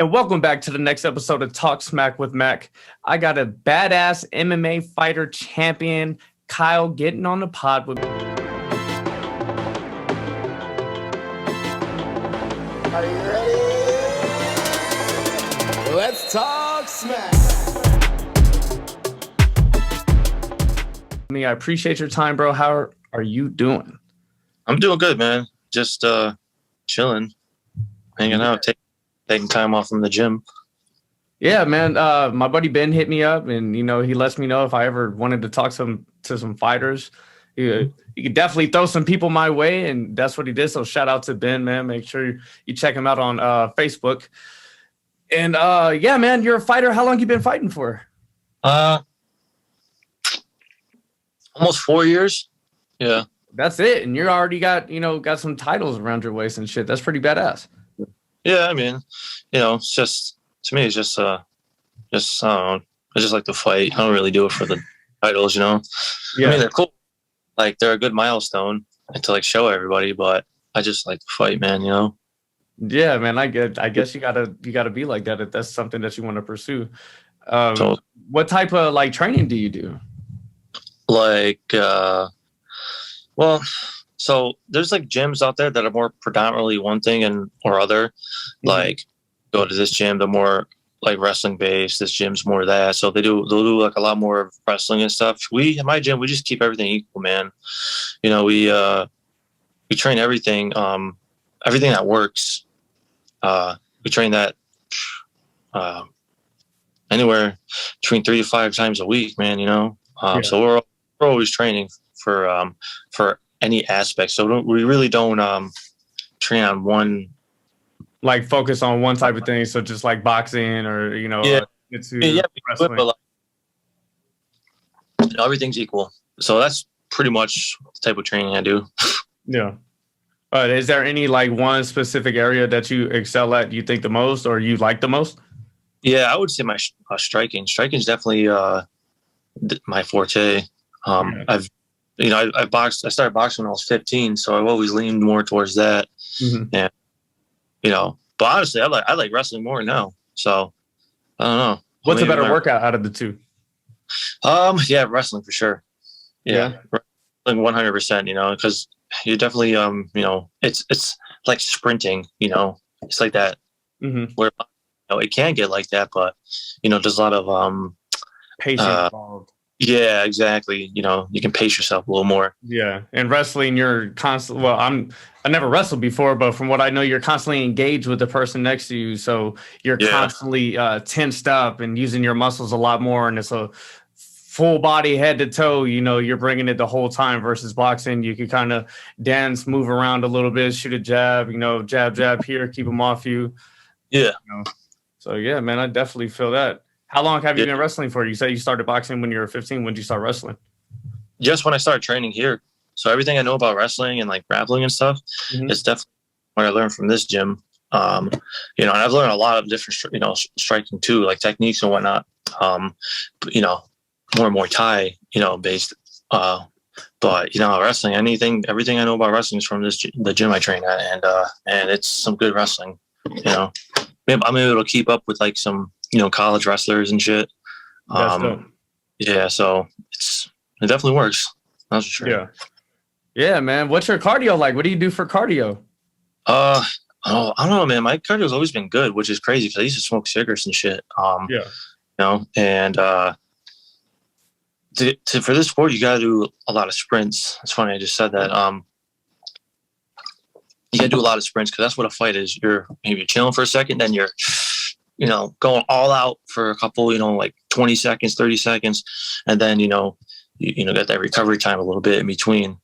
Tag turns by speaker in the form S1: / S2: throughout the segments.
S1: And welcome back to the next episode of Talk Smack with Mac. I got a badass MMA fighter champion, Kyle, getting on the pod with me.
S2: Are you ready? Let's talk smack.
S1: I appreciate your time, bro. How are you doing?
S3: I'm doing good, man. Just chilling, hanging out, taking time off from the gym.
S1: Yeah, man. My buddy Ben hit me up, and he lets me know if I ever wanted to talk to some fighters. You could definitely throw some people my way, and that's what he did. So shout out to Ben, man. Make sure you check him out on Facebook. And yeah, man, you're a fighter. How long you been fighting for?
S3: Almost 4 years. Yeah.
S1: That's it. And you're already got some titles around your waist and shit. That's pretty badass.
S3: Yeah, I mean, it's just, to me, it's just I just like to fight. I don't really do it for the titles,
S1: Yeah.
S3: I mean, they're cool. Like, they're a good milestone to show everybody, but I just like to fight, man,
S1: Yeah, man. I guess you gotta be like that if that's something that you want to pursue. What type of training do you do?
S3: So there's gyms out there that are more predominantly one thing or other.
S1: Mm-hmm.
S3: Like, go to this gym, they're more wrestling based. This gym's more that. So they'll do a lot more of wrestling and stuff. In my gym, we just keep everything equal, man. We train everything, everything that works. We train that anywhere between 3 to 5 times a week, man. So we're always training for any aspect. So we really don't train on one.
S1: Focus on one type of thing. So just like boxing or wrestling.
S3: But everything's equal. So that's pretty much the type of training I do.
S1: Yeah. Is there any one specific area that you excel at, you think the most, or you like the most?
S3: Yeah, I would say my striking. Striking is definitely my forte. I've boxed. I started boxing when I was 15, so I've always leaned more towards that.
S1: Mm-hmm.
S3: And but honestly, I like wrestling more now. So I don't know.
S1: What's a better workout out of the two?
S3: Yeah, wrestling for sure. Yeah. Wrestling 100%. Because you definitely it's like sprinting. It's like that.
S1: Mm-hmm.
S3: Where it can get like that, but there's a lot of
S1: patience involved.
S3: Yeah, exactly. You can pace yourself a little more.
S1: Yeah, and wrestling, you're constantly. Well, I never wrestled before, but from what I know, you're constantly engaged with the person next to you, so you're constantly tensed up and using your muscles a lot more, and it's a full body, head to toe. You're bringing it the whole time. Versus boxing, you can kind of dance, move around a little bit, shoot a jab. Jab here, keep them off you.
S3: Yeah.
S1: So yeah, man, I definitely feel that. How long have you been wrestling for? You said you started boxing when you were 15. When did you start wrestling?
S3: Just when I started training here. So everything I know about wrestling and grappling and stuff, it's definitely what I learned from this gym. And I've learned a lot of different, striking too, techniques and whatnot. More Muay Thai, based. But wrestling, everything I know about wrestling is from the gym I train at, and it's some good wrestling. I'm able to keep up with some college wrestlers and shit. Yeah, so it definitely works. That's for sure.
S1: Yeah, man. What's your cardio like? What do you do for cardio?
S3: I don't know, man. My cardio's always been good, which is crazy because I used to smoke cigarettes and shit. And for this sport, you gotta do a lot of sprints. It's funny I just said that. You gotta do a lot of sprints because that's what a fight is. You're maybe chilling for a second, then you're going all out for a couple, 20 seconds, 30 seconds. And then, you get that recovery time a little bit in between.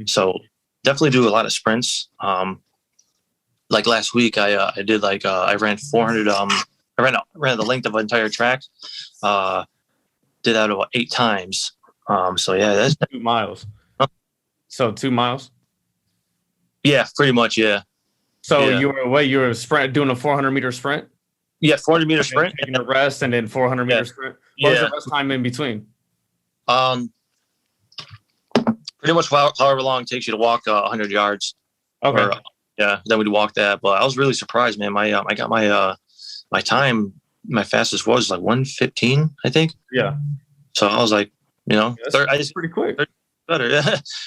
S3: So definitely do a lot of sprints. Last week, I did I ran 400. I ran the length of an entire track. Did that about 8 times. So yeah, that's
S1: 2 miles. So 2 miles.
S3: Yeah, pretty much. Yeah.
S1: So you were doing a 400-meter sprint.
S3: Yeah, 400-meter sprint,
S1: taking a rest, and then 400-meter sprint. What was the rest time in between?
S3: Pretty much however long it takes you to walk 100 yards.
S1: Okay.
S3: Then we'd walk that. But I was really surprised, man. I got my my fastest was like 1:15, I think.
S1: Yeah.
S3: So I was like,
S1: I just pretty quick.
S3: Better.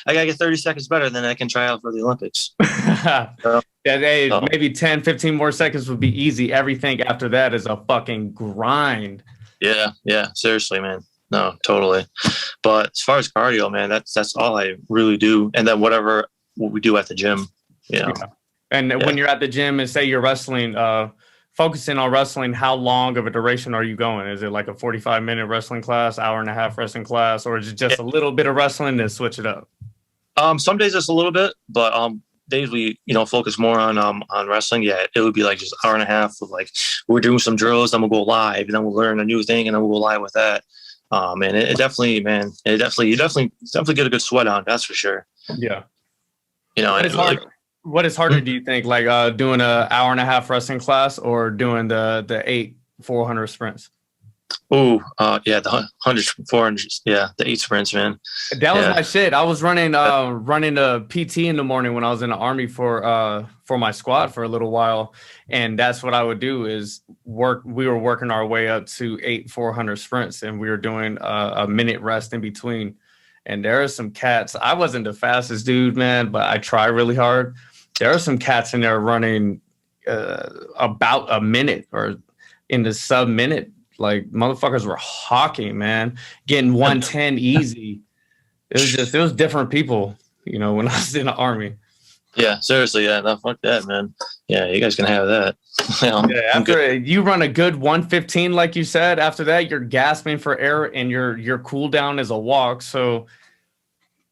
S3: I gotta get 30 seconds better, then I can try out for the Olympics.
S1: Maybe 10, 15 more seconds would be easy. Everything after that is a fucking grind.
S3: Yeah. Seriously, man. No, totally. But as far as cardio, man, that's all I really do. And then what we do at the gym,
S1: Yeah. And when you're at the gym and say you're wrestling, focusing on wrestling, how long of a duration are you going? Is it like a 45-minute wrestling class, hour and a half wrestling class, or is it just a little bit of wrestling and switch it up?
S3: Some days it's a little bit, but days we focus more on wrestling. Yeah, it would be like just hour and a half of like we're doing some drills, then we'll go live, and then we'll learn a new thing, and then we'll go live with that. And it definitely you definitely get a good sweat on, that's for sure.
S1: Yeah.
S3: What
S1: is harder, do you think, like doing an hour and a half wrestling class or doing the 8 400 sprints?
S3: The 100, 400, the 8 sprints, man.
S1: That was my shit. I was running a PT in the morning when I was in the Army for my squad for a little while, and that's what I would do is work. We were working our way up to 8 400 sprints, and we were doing a minute rest in between. And there are some cats. I wasn't the fastest dude, man, but I try really hard. There are some cats in there running about a minute or in the sub-minute. Like, motherfuckers were hawking, man, getting 110 easy. It was different people, when I was in the Army.
S3: Yeah, seriously, yeah, no, fuck that, man. Yeah, you guys can have that.
S1: After you run a good 115, like you said, after that you're gasping for air, and your cool down is a walk, so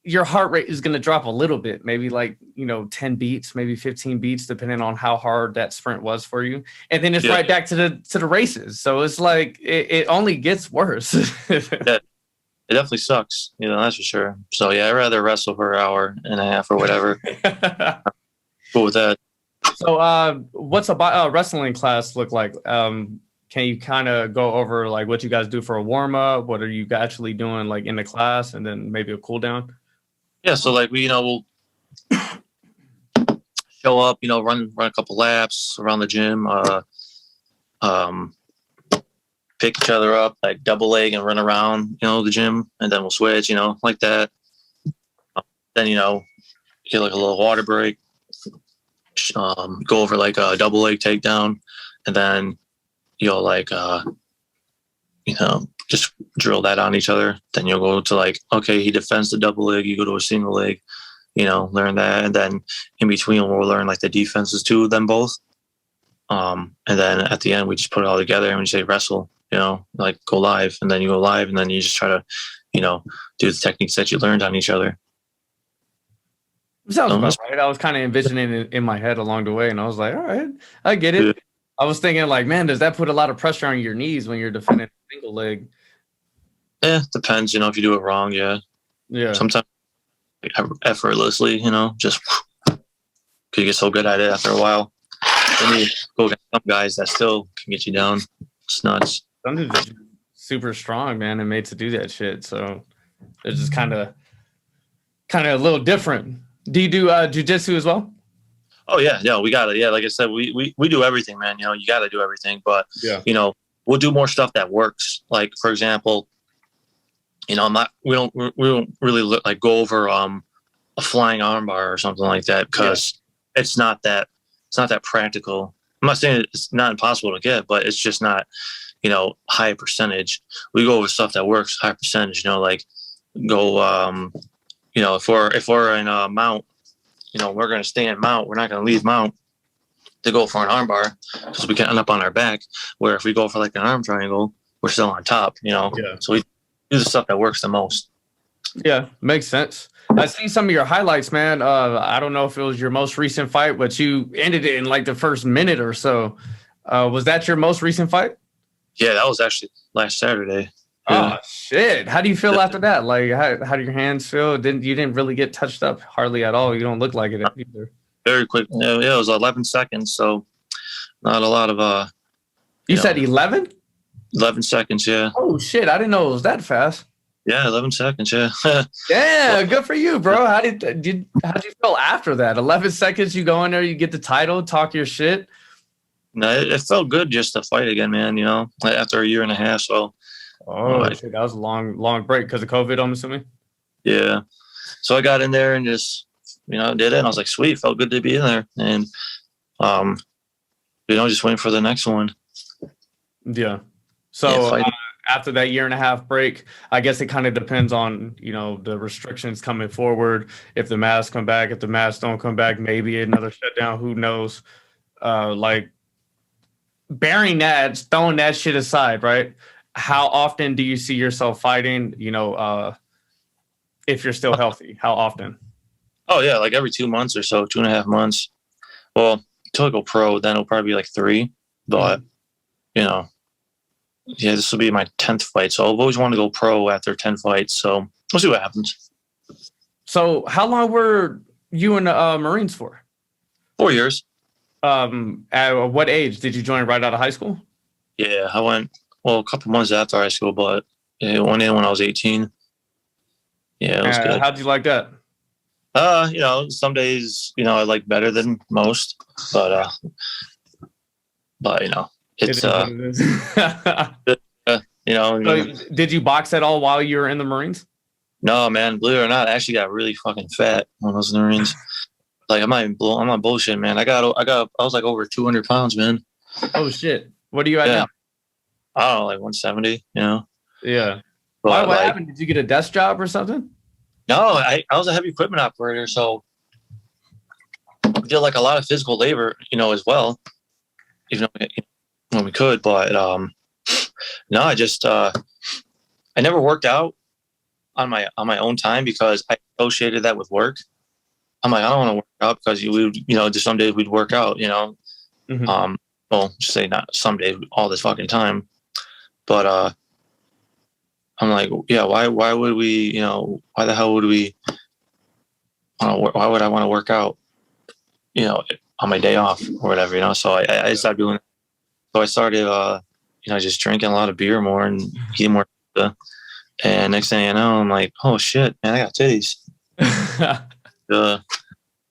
S1: your heart rate is going to drop a little bit, maybe like 10 beats, maybe 15 beats, depending on how hard that sprint was for you, and then it's right back to the races. So it's like it only gets worse.
S3: It definitely sucks, that's for sure. So yeah, I'd rather wrestle for an hour and a half or whatever. Cool with that.
S1: So what's a wrestling class look like? Can you kind of go over like what you guys do for a warm up? What are you actually doing like in the class, and then maybe a cool down?
S3: Yeah, so like we'll show up, run a couple laps around the gym, pick each other up, like double leg and run around, the gym, and then we'll switch, like that. Then get like a little water break, go over like a double leg takedown, and then just drill that on each other. Then you'll go to like, okay, he defends the double leg, you go to a single leg, learn that. And then in between we'll learn like the defenses too of them both. And then at the end we just put it all together and we say wrestle, like go live, and then you go live, and then you just try to, do the techniques that you learned on each other.
S1: Sounds about right. I was kind of envisioning it in my head along the way, and I was like, all right, I get it. Yeah. I was thinking like, man, does that put a lot of pressure on your knees when you're defending a single leg?
S3: Yeah, depends, if you do it wrong, yeah. Sometimes effortlessly, just because you get so good at it after a while. Then you go against some guys that still can get you down. It's nuts.
S1: Some dudes are super strong, man, and made to do that shit. So they're just kind of a little different. Do you do jujitsu as well?
S3: Oh yeah, we got it. Yeah, like I said, we do everything, man. You got to do everything, but we'll do more stuff that works. Like for example, we don't really like go over a flying armbar or something like that, because it's not that practical. I'm not saying it's not impossible to get, but it's just not high percentage. We go over stuff that works high percentage. Like go if we're in a mount, we're going to stay in mount. We're not going to leave mount to go for an armbar, because we can end up on our back. Where if we go for like an arm triangle, we're still on top. So we do the stuff that works the most.
S1: Yeah, makes sense. I see some of your highlights, man. I don't know if it was your most recent fight, but you ended it in like the first minute or so. Was that your most recent fight?
S3: Yeah, that was actually last Saturday.
S1: Oh shit! How do you feel after that? Like, how do your hands feel? You didn't really get touched up hardly at all. You don't look like it either.
S3: Very quick. Yeah, it was 11 seconds, so not a lot of.
S1: You said 11?
S3: 11 seconds, yeah.
S1: Oh shit! I didn't know it was that fast.
S3: Yeah, 11 seconds, yeah.
S1: Yeah, good for you, bro. How did you feel after that? 11 seconds, you go in there, you get the title, talk your shit.
S3: No, it felt good just to fight again, man. After a year and a half. So,
S1: shit, that was a long break because of COVID, I'm assuming.
S3: yeah. So I got in there and just, did it. And I was like, sweet, felt good to be in there. And, just waiting for the next one.
S1: Yeah. So after that year and a half break, I guess it kind of depends on, the restrictions coming forward. If the masks come back, if the masks don't come back, maybe another shutdown, who knows? Like throwing that shit aside, right? How often do you see yourself fighting, if you're still healthy? How often?
S3: Oh, yeah, like every 2 months or so, 2.5 months. Well, until I go pro, then it'll probably be like 3. But, yeah, this will be my 10th fight. So I've always wanted to go pro after 10 fights. So we'll see what happens.
S1: So how long were you in the Marines for?
S3: 4 years.
S1: At what age did you join? Right out of high school?
S3: Yeah, I went, a couple months after high school, but it went in when I was 18. Yeah, it was good.
S1: How'd you like that?
S3: Some days, I like better than most, but it's
S1: So did you box at all while you were in the Marines?
S3: No, man, believe it or not, I actually got really fucking fat when I was in the Marines. Like I'm not bullshit, man. I was like over 200 pounds, man.
S1: Oh shit. What are you at now?
S3: I don't know, like 170,
S1: Yeah.
S3: But,
S1: what happened? Did you get a desk job or something?
S3: No, I was a heavy equipment operator, so we did like a lot of physical labor, as well, even though when we could. But no, I just I never worked out on my own time because I associated that with work. I'm like, I don't want to work out because just some days we'd work out,
S1: Mm-hmm.
S3: Well, just say not some days, all this fucking time. But I'm like, yeah, why would we, why the hell would we, why would I want to work out, on my day off or whatever, so I started doing it. So I started, just drinking a lot of beer more and eating more pizza. And next thing you know, I'm like, oh shit, man, I got titties.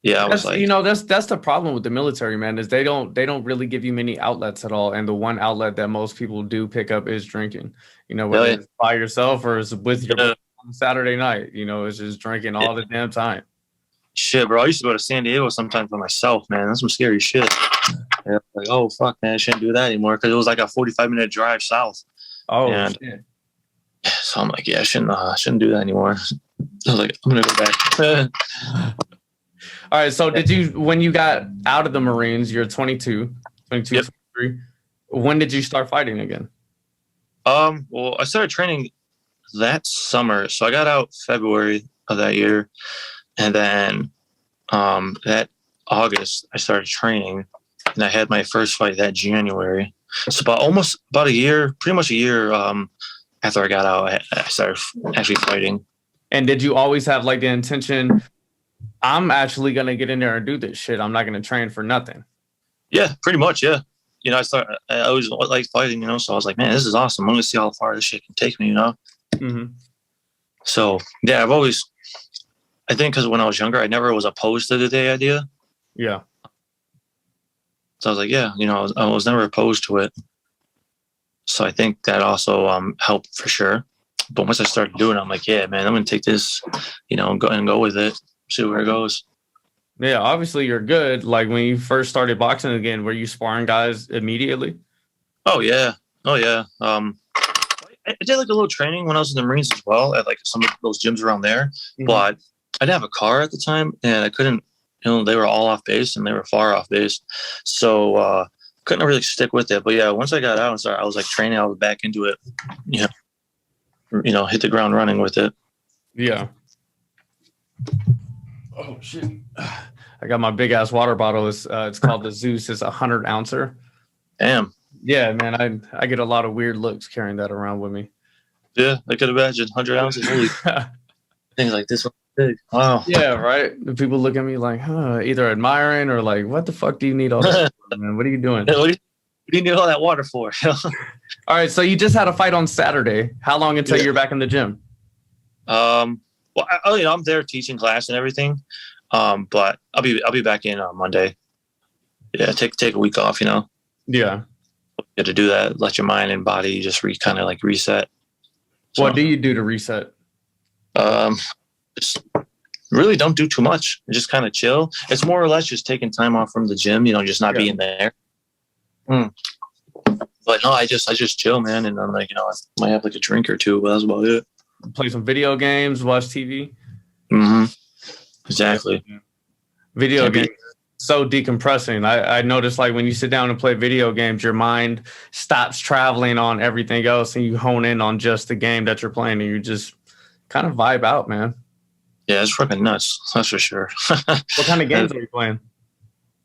S3: Yeah, I was like,
S1: that's the problem with the military, man, is they don't really give you many outlets at all. And the one outlet that most people do pick up is drinking, whether it's by yourself or it's with your on Saturday night, it's just drinking all the damn time.
S3: Shit, bro. I used to go to San Diego sometimes by myself, man. That's some scary shit. Yeah, like, oh, fuck, man, I shouldn't do that anymore because it was like a 45-minute drive south.
S1: Oh, shit.
S3: So I'm like, yeah, I shouldn't do that anymore. I was like, I'm going to go back.
S1: All right. So when you got out of the Marines, you're 22, yep. 23. When did you start fighting again?
S3: Well, I started training that summer. So I got out February of that year. And then that August, I started training. And I had my first fight that January. So about a year, pretty much a year after I got out, I started actually fighting. And
S1: did you always have like the intention, I'm actually going to get in there and do this shit, I'm not going to train for nothing? Yeah, pretty much, yeah. I always liked fighting, so I was like, man, this is awesome. I'm going to see how far this shit can take me, Mm-hmm.
S3: So, yeah, I think because when I was younger, I never was opposed to the day idea.
S1: Yeah.
S3: So I was like, yeah, I was never opposed to it. So I think that also helped for sure. But once I started doing it, I'm like, yeah, man, I'm going to take this, go with it, see where it goes.
S1: Yeah, obviously you're good. Like when you first started boxing again, were you sparring guys immediately?
S3: Oh, yeah. I did like a little training when I was in the Marines as well at like some of those gyms around there. Mm-hmm. But I didn't have a car at the time and I couldn't, they were all off base and they were far off base. So couldn't really stick with it. But yeah, once I got out and started, I was like training, I was back into it, hit the ground running with it.
S1: Yeah. Oh shit! I got my big ass water bottle. It's called the Zeus. It's 100 ouncer.
S3: Damn.
S1: Yeah, man. I get a lot of weird looks carrying that around with me.
S3: Yeah, I could imagine 100 ounces. Holy things like this one big. Wow.
S1: Yeah, right. The people look at me like, either admiring or like, what the fuck do you need all that for, man? What are you doing?
S3: What do you need all that water for?
S1: All right, so you just had a fight on Saturday. How long until you're back in the gym?
S3: Well, I'm there teaching class and everything, but I'll be back in on Monday. Yeah, take a week off.
S1: Yeah.
S3: You have to do that. Let your mind and body just kind of like reset. So,
S1: What do you do to reset?
S3: Just really don't do too much. Just kind of chill. It's more or less just taking time off from the gym. Just not being there. But no, I just chill, man. And I'm like, I might have like a drink or two, but that's about it.
S1: Play some video games, watch TV.
S3: Mm-hmm. Exactly.
S1: Video games so decompressing. I noticed like when you sit down and play video games, your mind stops traveling on everything else and you hone in on just the game that you're playing and you just kind of vibe out, man.
S3: Yeah, it's fucking nuts. That's for sure.
S1: What kind of games are you playing?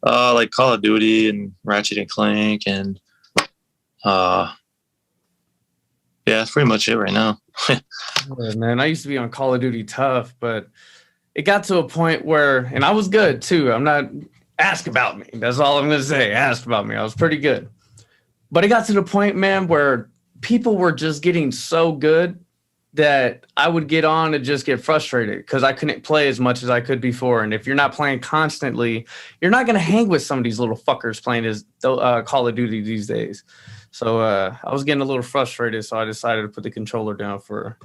S3: Like Call of Duty and Ratchet and Clank and yeah, that's pretty much it right now.
S1: Yeah, man, I used to be on Call of Duty tough, but it got to a point where, and I was good too. I'm not, ask about me. That's all I'm going to say. Ask about me. I was pretty good. But it got to the point, man, where people were just getting so good that I would get on and just get frustrated because I couldn't play as much as I could before. And if you're not playing constantly, you're not going to hang with some of these little fuckers playing as Call of Duty these days. So I was getting a little frustrated, so I decided to put the controller down for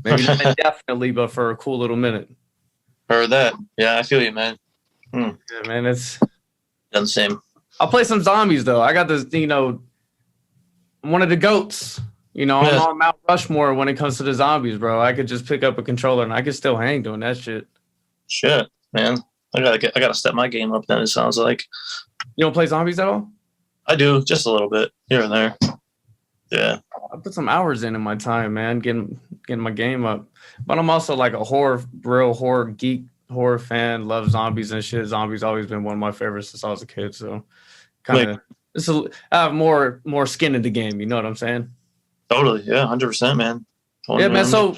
S1: maybe not indefinitely, but for a cool little minute.
S3: Heard that. Yeah, I feel you, man.
S1: Yeah, man, it's
S3: done the same.
S1: I'll play some zombies though. I got this, one of the goats. I'm on Mount Rushmore when it comes to the zombies, bro. I could just pick up a controller and I could still hang doing that shit.
S3: Shit, man. I gotta step my game up then, it sounds like.
S1: You don't play zombies at all?
S3: I do, just a little bit here and there. Yeah.
S1: I put some hours in my time, man, getting my game up. But I'm also like a real horror geek, horror fan, love zombies and shit. Zombies always been one of my favorites since I was a kid. So kind of I have more skin in the game, you know what I'm saying?
S3: Totally, yeah, 100%, man.
S1: Yeah, man. So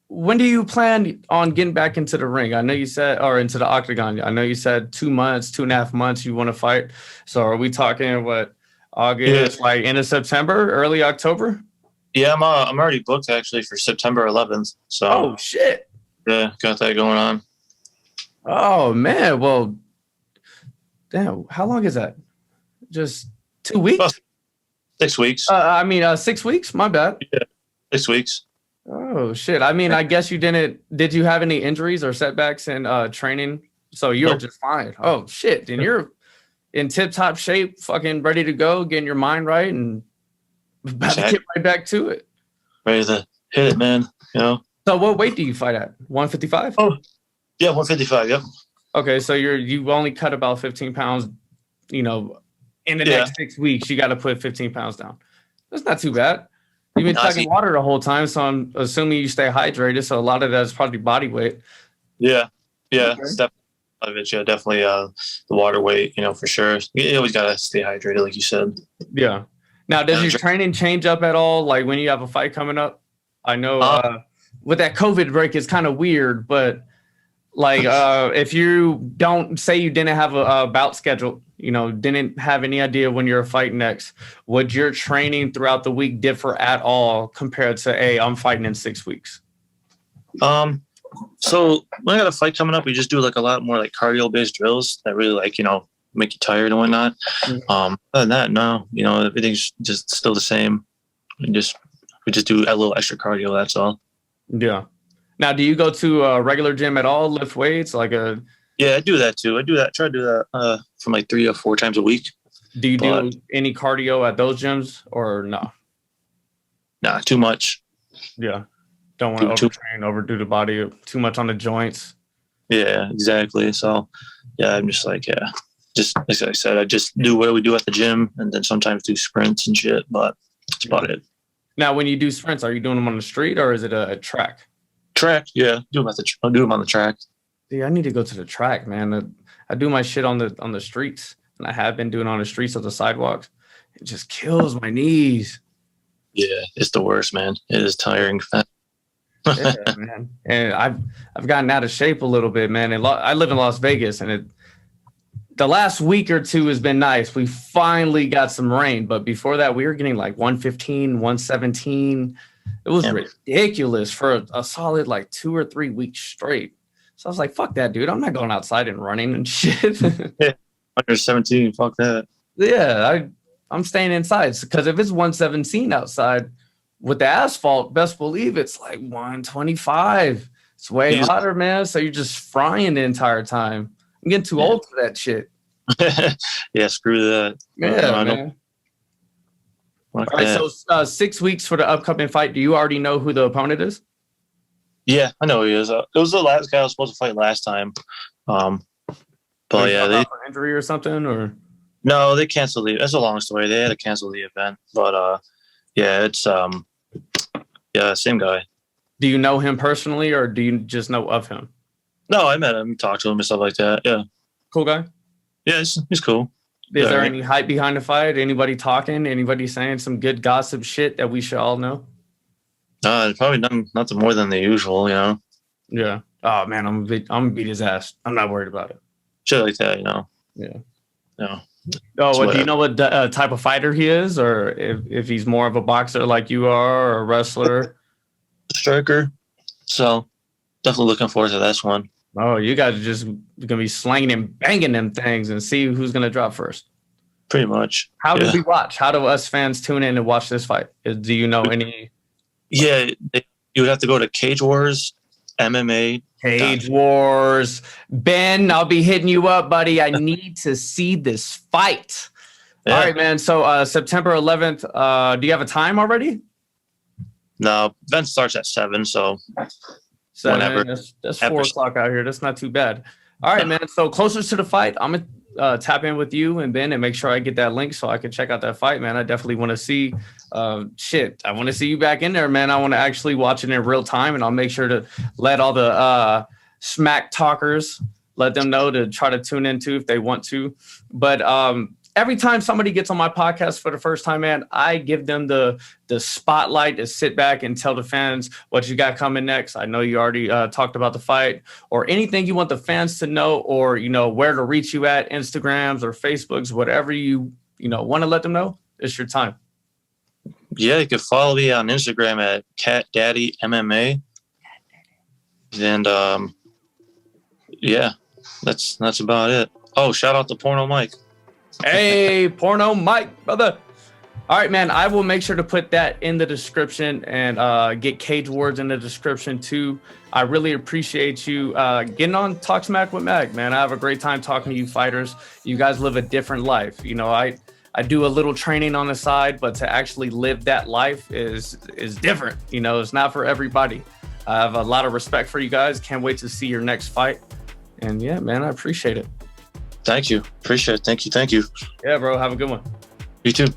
S1: when do you plan on getting back into the ring? I know you said, or into the octagon. I know you said 2 months, 2.5 months you want to fight. So are we talking August, like end of September, early October?
S3: Yeah, I'm already booked actually for September 11th. So
S1: oh shit.
S3: Yeah, got that going on.
S1: Oh man, well, damn. How long is that? Just 2 weeks?
S3: Well, 6 weeks.
S1: 6 weeks. My bad.
S3: Yeah, 6 weeks.
S1: Oh shit. I guess you didn't. Did you have any injuries or setbacks in training? So you're just fine. Oh shit. Then you're in tip-top shape, fucking ready to go, getting your mind right, and about to get right back to it.
S3: Ready to hit it, man. So
S1: what weight do you fight at? 155?
S3: Oh, yeah, 155. Yep.
S1: Okay, so you only cut about 15 pounds. In the next 6 weeks, you got to put 15 pounds down. That's not too bad. You've been chugging water the whole time, so I'm assuming you stay hydrated. So a lot of that is probably body weight.
S3: Yeah, okay. Definitely the water weight, for sure. You always gotta stay hydrated, like you said.
S1: Yeah. Now, does your training change up at all? Like when you have a fight coming up? I know with that COVID break, it's kind of weird, but like if you don't say you didn't have a bout schedule, didn't have any idea when you're fighting next, would your training throughout the week differ at all compared to, hey, I'm fighting in 6 weeks?
S3: So when I got a fight coming up, we just do like a lot more like cardio based drills that really make you tired and whatnot. Other than that, no, everything's just still the same. We just do a little extra cardio. That's all. Yeah.
S1: Now, do you go to a regular gym at all? Lift weights
S3: Yeah, I do that too. I try to do that from like 3 or 4 times a week.
S1: Do you do any cardio at those gyms or no?
S3: Nah, too much.
S1: Yeah. Don't want to overtrain, overdo the body, too much on the joints.
S3: Yeah, exactly. So, yeah, I'm just just like I said, I just do what we do at the gym and then sometimes do sprints and shit, but that's about it.
S1: Now, when you do sprints, are you doing them on the street or is it a track?
S3: Track, yeah. I'll do them on the track.
S1: Yeah, I need to go to the track, man. I do my shit on the streets, and I have been doing on the streets of the sidewalks. It just kills my knees.
S3: Yeah, it's the worst, man. It is tiring.
S1: Yeah, man. And I've gotten out of shape a little bit, man. And I live in Las Vegas, and the last week or two has been nice. We finally got some rain, but before that, we were getting like 115, 117. It was ridiculous for a solid 2 or 3 weeks straight. So I was like, fuck that, dude. I'm not going outside and running and shit.
S3: Yeah, under 17, fuck that.
S1: Yeah, I'm staying inside. Because if it's 117 outside with the asphalt, best believe it's like 125. It's way hotter, man. So you're just frying the entire time. I'm getting too old for that shit.
S3: Yeah, screw that.
S1: Yeah, man. All right, so 6 weeks for the upcoming fight. Do you already know who the opponent is?
S3: Yeah, I know who he is. It was the last guy I was supposed to fight last time. But yeah, they
S1: for injury or something, or
S3: no, they canceled it. That's a long story. They had to cancel the event, but yeah, it's same guy.
S1: Do you know him personally, or do you just know of him?
S3: No, I met him, talked to him and stuff like that. Yeah,
S1: cool guy.
S3: Yeah, he's cool.
S1: Is there any hype behind the fight? Anybody talking? Anybody saying some good gossip shit that we should all know?
S3: Probably nothing more than the usual, you know.
S1: Yeah. Oh man, I'm gonna beat his ass. I'm not worried about it.
S3: Shit like that, you know.
S1: Yeah.
S3: No.
S1: Oh, do you know what type of fighter he is, or if he's more of a boxer like you are, or a wrestler?
S3: Striker. So definitely looking forward to this one.
S1: Oh, you guys are just gonna be slanging and banging them things and see who's gonna drop first.
S3: Pretty much.
S1: How do we watch? How do us fans tune in and watch this fight? Do you know any?
S3: Yeah, you would have to go to Cage Wars MMA.
S1: Cage Wars. Ben, I'll be hitting you up, buddy. I need to see this fight. Yeah. All right, man. So September 11th. Do you have a time already?
S3: No, event starts at 7, so
S1: 7, whenever. That's 4 o'clock out here. That's not too bad. All right, man. So closer to the fight, I'm gonna tap in with you and Ben and make sure I get that link so I can check out that fight, man. I definitely want to see. I want to see you back in there, man. I want to actually watch it in real time, and I'll make sure to let all the smack talkers let them know to try to tune into if they want to. But every time somebody gets on my podcast for the first time, man, I give them the spotlight to sit back and tell the fans what you got coming next. I know you already talked about the fight, or anything you want the fans to know, or where to reach you at, Instagrams or Facebooks, whatever you want to let them know. It's your time.
S3: Yeah, you can follow me on Instagram at CatDaddyMMA. And yeah, that's about it. Oh, shout out to Porno Mike.
S1: Hey, Porno Mike, brother. All right, man. I will make sure to put that in the description and get Cage Wars in the description too. I really appreciate you getting on Talk Smack with Mac, man. I have a great time talking to you fighters. You guys live a different life. I do a little training on the side, but to actually live that life is different. It's not for everybody. I have a lot of respect for you guys. Can't wait to see your next fight. And yeah, man, I appreciate it.
S3: Thank you. Appreciate it. Thank you.
S1: Yeah, bro. Have a good one.
S3: You too.